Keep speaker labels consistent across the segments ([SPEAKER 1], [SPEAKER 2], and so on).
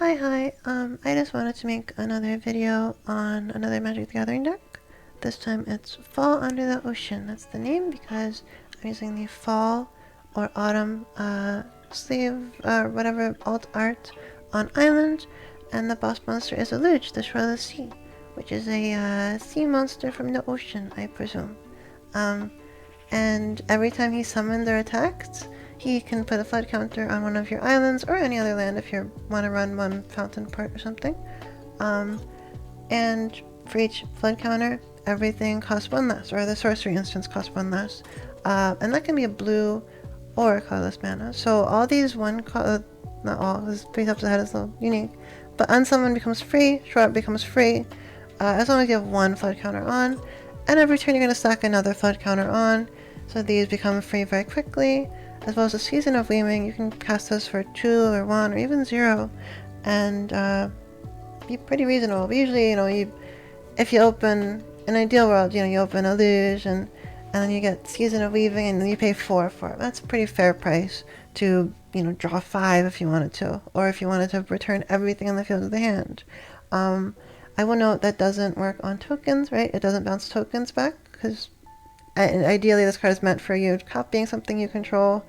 [SPEAKER 1] Hi, I just wanted to make another video on another Magic the Gathering deck. This time it's Fall Under the Ocean. That's the name because I'm using the Fall or Autumn sleeve, whatever alt art on Island, and the boss monster is a Luge, the Shore of the Sea, which is a sea monster from the ocean, I presume. And every time he's summoned or attacked, he can put a flood counter on one of your islands or any other land if you want to run one fountain part or something. And for each flood counter, everything costs one less, or the sorcery instance costs one less. And that can be a blue or a colorless mana. So all these not all, because 3 steps ahead is a little unique, but unsummon becomes free, shore up becomes free, as long as you have one flood counter on. And every turn you're going to stack another flood counter on, so these become free very quickly. As well as the Season of Weaving, you can cast this for 2 or 1 or even 0, and be pretty reasonable. But usually, if you open, in an ideal world, you open a Luge and then you get Season of Weaving and then you pay 4 for it. That's a pretty fair price to, draw 5 if you wanted to, or if you wanted to return everything in the field of the hand. I will note that doesn't work on tokens, right? It doesn't bounce tokens back, because ideally this card is meant for you copying something you control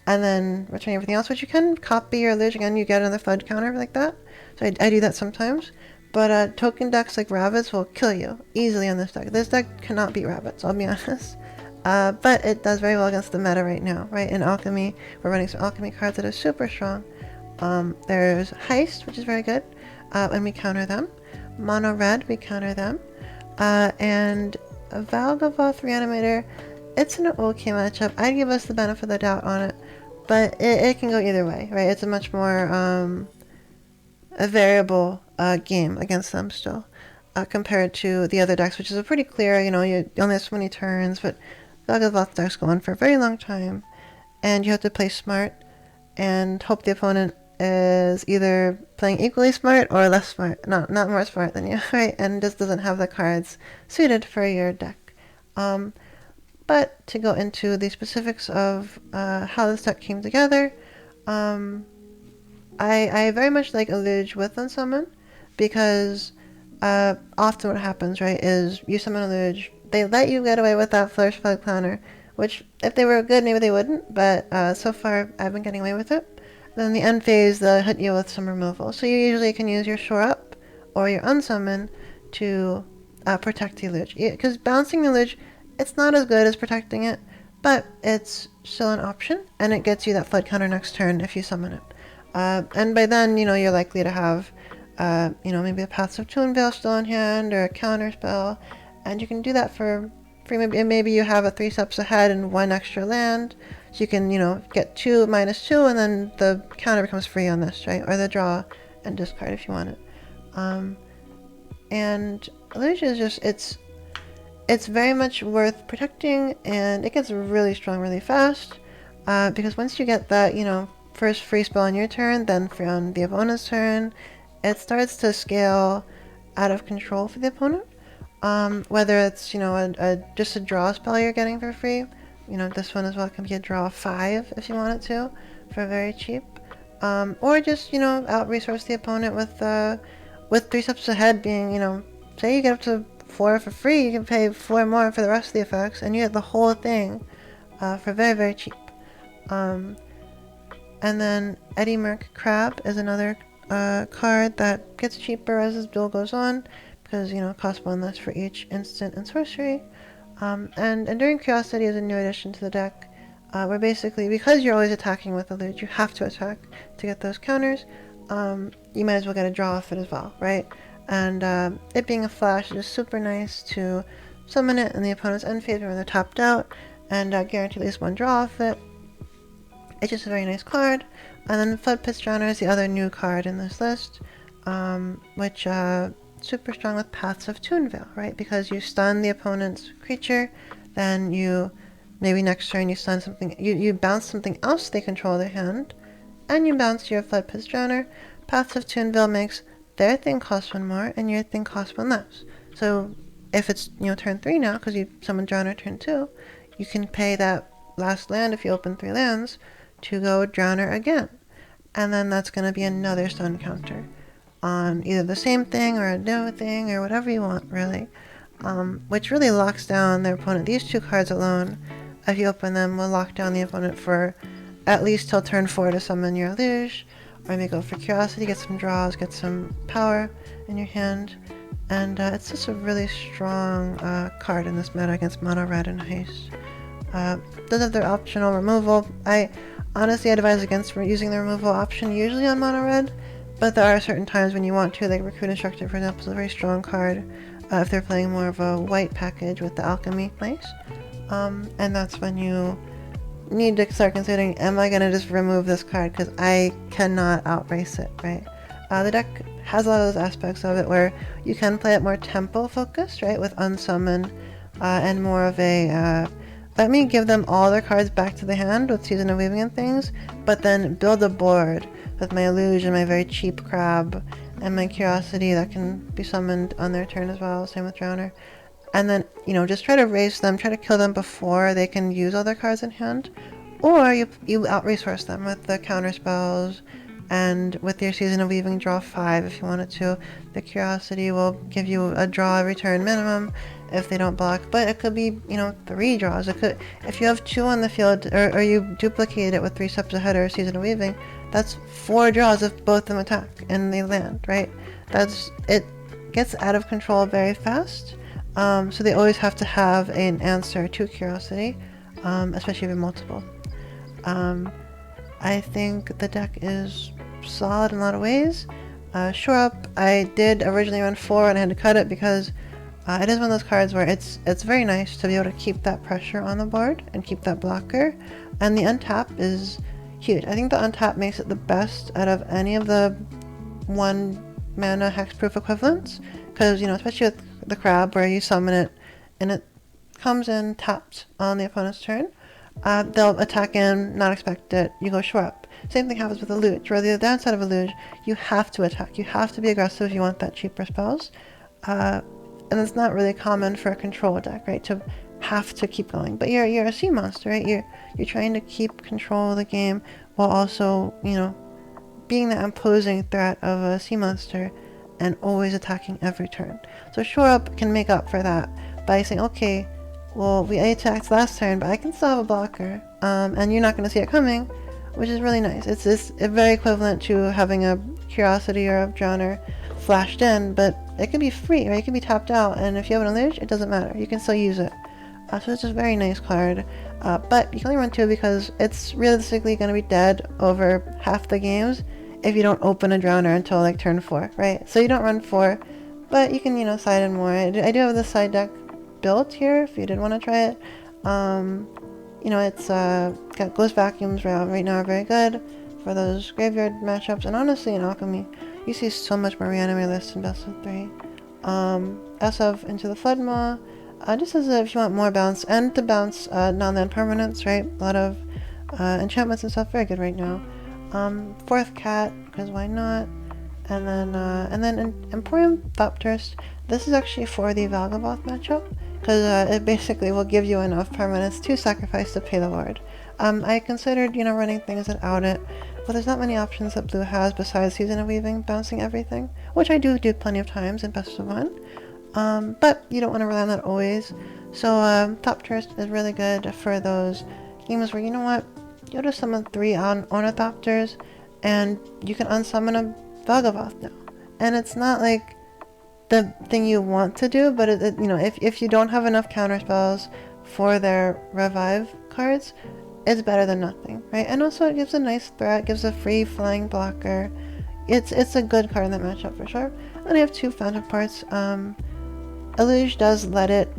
[SPEAKER 1] and then returning everything else, which you can copy your Luge again, you get another flood counter like that. So I do that sometimes. But token decks like rabbits will kill you easily on this deck. This deck cannot beat rabbits, I'll be honest. But it does very well against the meta right now, right? In Alchemy, we're running some Alchemy cards that are super strong. There's Heist, which is very good, and we counter them. Mono Red, we counter them. And Valgavoth Reanimator, it's an okay matchup. I'd give us the benefit of the doubt on it, but it can go either way, right? It's a much more a variable game against them still, compared to the other decks, which is a pretty clear, you only have so many turns, but Valgavoth decks go on for a very long time, and you have to play smart and hope the opponent is either playing equally smart or less smart, not more smart than you, right? And just doesn't have the cards suited for your deck. But to go into the specifics of how this deck came together, I very much like a Luge with Unsummon, because often what happens, right, is you summon a Luge, they let you get away with that Flourish Flood counter, which if they were good, maybe they wouldn't, but so far I've been getting away with it. Then the end phase, they'll hit you with some removal. So you usually can use your Shore Up or your Unsummon to protect the Luge. Because bouncing the Luge, it's not as good as protecting it, but it's still an option, and it gets you that flood counter next turn if you summon it. And by then, you're likely to have, maybe a Paths of Toonvale still in hand, or a counter spell, and you can do that for free. Maybe you have a 3 steps ahead and 1 extra land, so you can, get 2 -2, and then the counter becomes free on this, right? Or the draw and discard if you want it. And Luge is just, it's very much worth protecting, and it gets really strong really fast, because once you get that, first free spell on your turn, then free on the opponent's turn, it starts to scale out of control for the opponent. Whether it's, just a draw spell you're getting for free, this one as well can be a draw 5 if you want it to, for very cheap. Or just, out-resource the opponent with 3 steps ahead being, say you get up to 4 for free, you can pay 4 more for the rest of the effects, and you get the whole thing for very, very cheap. And then Eddie Merc Crab is another card that gets cheaper as this duel goes on, because, it costs 1 less for each instant and sorcery. And Enduring Curiosity is a new addition to the deck, where basically, because you're always attacking with the Luge, you have to attack to get those counters. You might as well get a draw off it as well, right? And it being a flash is super nice to summon it in the opponent's end phase when they're tapped out, and guarantee at least 1 draw off it. It's just a very nice card. And then Flood Pit Drowner is the other new card in this list, which super strong with Paths of Toonvale, right? Because you stun the opponent's creature, then maybe next turn you stun something, you bounce something else they control their hand, and you bounce your Flood Pit Drowner. Paths of Toonvale makes their thing cost 1 more, and your thing costs 1 less. So if it's, turn 3 now, because you summoned Drowner turn 2, you can pay that last land if you open 3 lands to go Drowner again. and then that's going to be another stun counter on either the same thing or a new thing or whatever you want, really. Which really locks down their opponent. These two cards alone, if you open them, will lock down the opponent for at least till turn 4 to summon your Luge, or maybe go for Curiosity, get some draws, get some power in your hand. And it's just a really strong card in this meta against mono red and haste. Does have their optional removal. I honestly advise against using the removal option usually on mono red, but there are certain times when you want to, like Recruit Instructor, for example, is a very strong card if they're playing more of a white package with the Alchemy Nice. And that's when you need to start considering, am I going to just remove this card because I cannot outrace it, right? The deck has a lot of those aspects of it where you can play it more tempo focused, right, with Unsummon and more of a let me give them all their cards back to the hand with Season of Weaving and things, but then build a board with my Illusion, my very cheap Crab, and my Curiosity that can be summoned on their turn as well, same with Drowner. And then, you know, just try to raise them, try to kill them before they can use all their cards in hand. Or you out-resource them with the counter spells, and with your Season of Weaving, draw 5 if you wanted to. The Curiosity will give you a draw every turn minimum if they don't block, but it could be, you know, 3 draws. It could, if you have 2 on the field, or you duplicate it with 3 steps ahead or Season of Weaving, that's 4 draws if both of them attack and they land, right? It gets out of control very fast. So they always have to have an answer to Curiosity, especially if you have multiple. I think the deck is solid in a lot of ways. Shore Up, I did originally run 4 and I had to cut it because it is one of those cards where it's very nice to be able to keep that pressure on the board and keep that blocker. And the untap is huge. I think the untap makes it the best out of any of the 1 mana hexproof equivalents. Because, you know, especially with the Crab where you summon it and it comes in tapped on the opponent's turn. They'll attack in, not expect it, you go Shore Up. Same thing happens with a Luge, where the downside of a Luge, you have to attack. You have to be aggressive if you want that cheaper spells. And it's not really common for a control deck, right, to have to keep going. But you're a sea monster, right? You're trying to keep control of the game while also, you know, being the imposing threat of a sea monster and always attacking every turn. So Shore Up can make up for that by saying, okay, well, we attacked last turn, but I can still have a blocker, and you're not going to see it coming, which is really nice. It's very equivalent to having a Curiosity or a Drowner flashed in, but it can be free, right? It can be tapped out, and if you have an Illuge, it doesn't matter. You can still use it. So it's just a very nice card, but you can only run 2 because it's realistically going to be dead over half the games if you don't open a Drowner until like turn 4, right? So you don't run 4, but you can, you know, side in more. I do have the side deck built here if you did want to try it. You know, it's got Ghost Vacuums right now are very good for those graveyard matchups, and honestly in Alchemy you see so much more reanimate lists in best of 3. SF Into the Flood Maw, just as if you want more bounce and to bounce non-land permanents, right? A lot of enchantments and stuff, very good right now. 4th Cat, because why not? And then Emporium Thopterst. This is actually for the Valgaboth matchup, because it basically will give you enough permanents to sacrifice to pay the Lord. I considered, you know, running things that out it, but there's not many options that blue has besides Season of Weaving, bouncing everything, which I do plenty of times in best of 1. But you don't want to rely on that always. So Thopterst is really good for those games where, you know what, you'll just summon 3 Ornithopters, and you can unsummon a Valgaboth now. And it's not like the thing you want to do, but you know, if you don't have enough counter spells for their revive cards, it's better than nothing, right? And also it gives a nice threat, gives a free flying blocker. It's a good card in that matchup for sure. And I have 2 Phantom Parts. Illuge does let it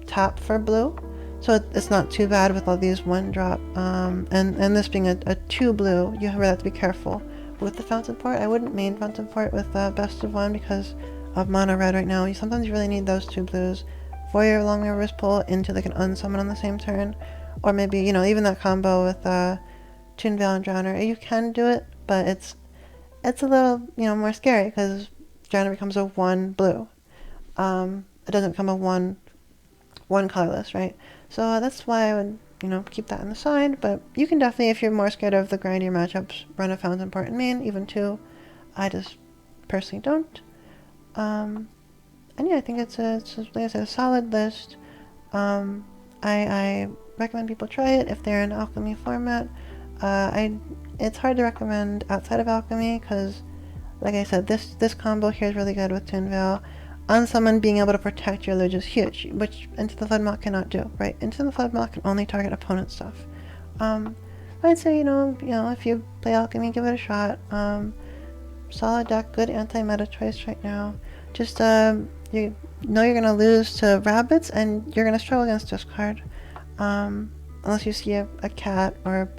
[SPEAKER 1] tap for blue, so it's not too bad with all these 1-drop. And this being a 2 blue, you really have to be careful with the Fountain Port. I wouldn't main Fountain Port with best of 1 because of mono red right now. Sometimes you really need those 2 blues for your long reverse pull into like an unsummon on the same turn, or maybe, you know, even that combo with Toon Veil and Drowner. You can do it, but it's a little, you know, more scary because Drowner becomes a 1 blue. It doesn't become a 1 colorless, right? So that's why I would you know, keep that on the side. But you can definitely, if you're more scared of the grindier matchups, run a Fountain Port in main, even two. I just personally don't. And yeah, I think it's like I said, a solid list. I recommend people try it if they're in Alchemy format. It's hard to recommend outside of Alchemy because, like I said, this combo here is really good with Twin Veil. Unsummon being able to protect your Luge is huge, which Into the Floodmaw cannot do, right? Into the Floodmaw can only target opponent stuff. I'd say, you know, if you play Alchemy, give it a shot. Solid deck, good anti-meta choice right now. Just, you know you're gonna lose to rabbits, and you're gonna struggle against discard. Unless you see a cat, or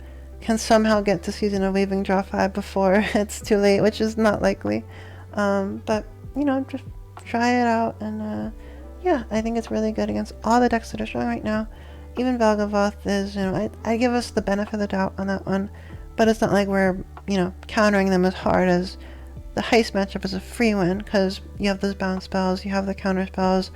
[SPEAKER 1] can somehow get to Season of Weaving draw 5 before it's too late, which is not likely. But, you know, just try it out, and yeah, I think it's really good against all the decks that are strong right now. Even Valgavoth is, you know, I give us the benefit of the doubt on that one, but it's not like we're, you know, countering them as hard as the Heist matchup is a free win, because you have those bounce spells, you have the counter spells,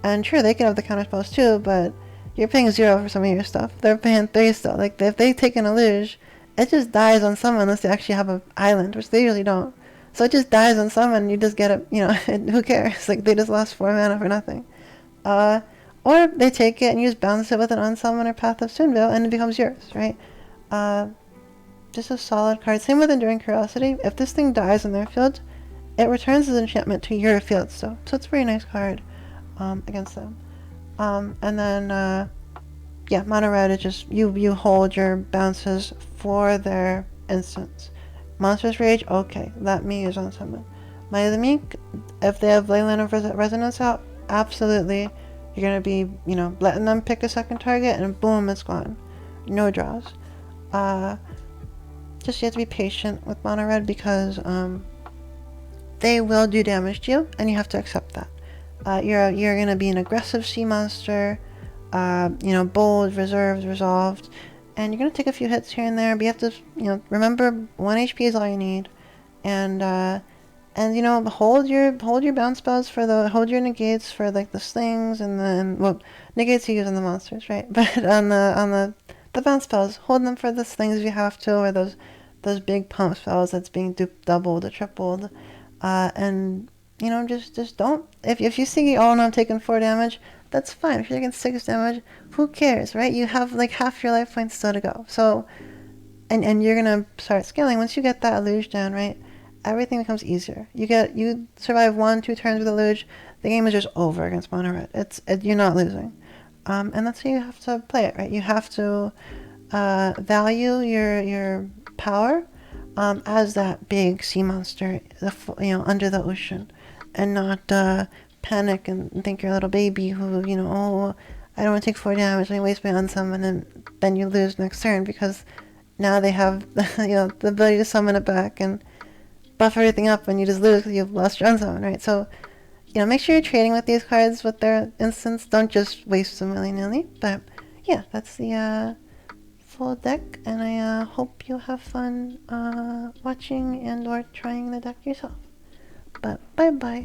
[SPEAKER 1] and sure, they can have the counter spells too, but you're paying 0 for some of your stuff. They're paying 3 still. Like, if they take an Illuge, it just dies on someone unless they actually have an island, which they usually don't. So it just dies on someone, and you just get it, you know, who cares? Like, they just lost 4 mana for nothing. Or they take it and you just bounce it with an Unsummon or Path of Twinvale, and it becomes yours, right? Just a solid card. Same with Enduring Curiosity. If this thing dies on their field, it returns its enchantment to your field still. So it's a very nice card against them. And then, yeah, Mono Red is just, you hold your bounces for their instants. Monstrous Rage, okay, let me use Unsummon. Might of the Meek, if they have Leyline of Resonance out, absolutely, you're going to be, you know, letting them pick a second target, and boom, it's gone. No draws. Just you have to be patient with Mono Red, because they will do damage to you, and you have to accept that. You're going to be an aggressive sea monster, you know, bold, reserved, resolved, and you're going to take a few hits here and there, but you have to, you know, remember 1 HP is all you need, and you know, hold your bounce spells hold your negates for like the slings and well, negates you use on the monsters, right? But on the bounce spells, hold them for the slings if you have to, or those big pump spells that's being doubled or tripled, and you know, just don't, if you see, oh no, I'm taking 4 damage, that's fine. If you're taking 6 damage, who cares, right? You have like half your life points still to go. So, and you're gonna start scaling once you get that Illuge down, right? Everything becomes easier. You survive 1-2 turns with a Luge, the game is just over against Mono Red. You're not losing, and that's how you have to play it, right? You have to value your power as that big sea monster, you know, under the ocean, and not panic and think you're a little baby who, you know, oh, I don't want to take 4 damage, let me waste my Unsummon, and then you lose next turn because now they have you know, the ability to summon it back and buff everything up, and you just lose because you've lost your Unsummon, right? So, you know, make sure you're trading with these cards with their instants. Don't just waste them willy-nilly. But yeah, that's the full deck, and I hope you have fun watching and or trying the deck yourself. But bye-bye.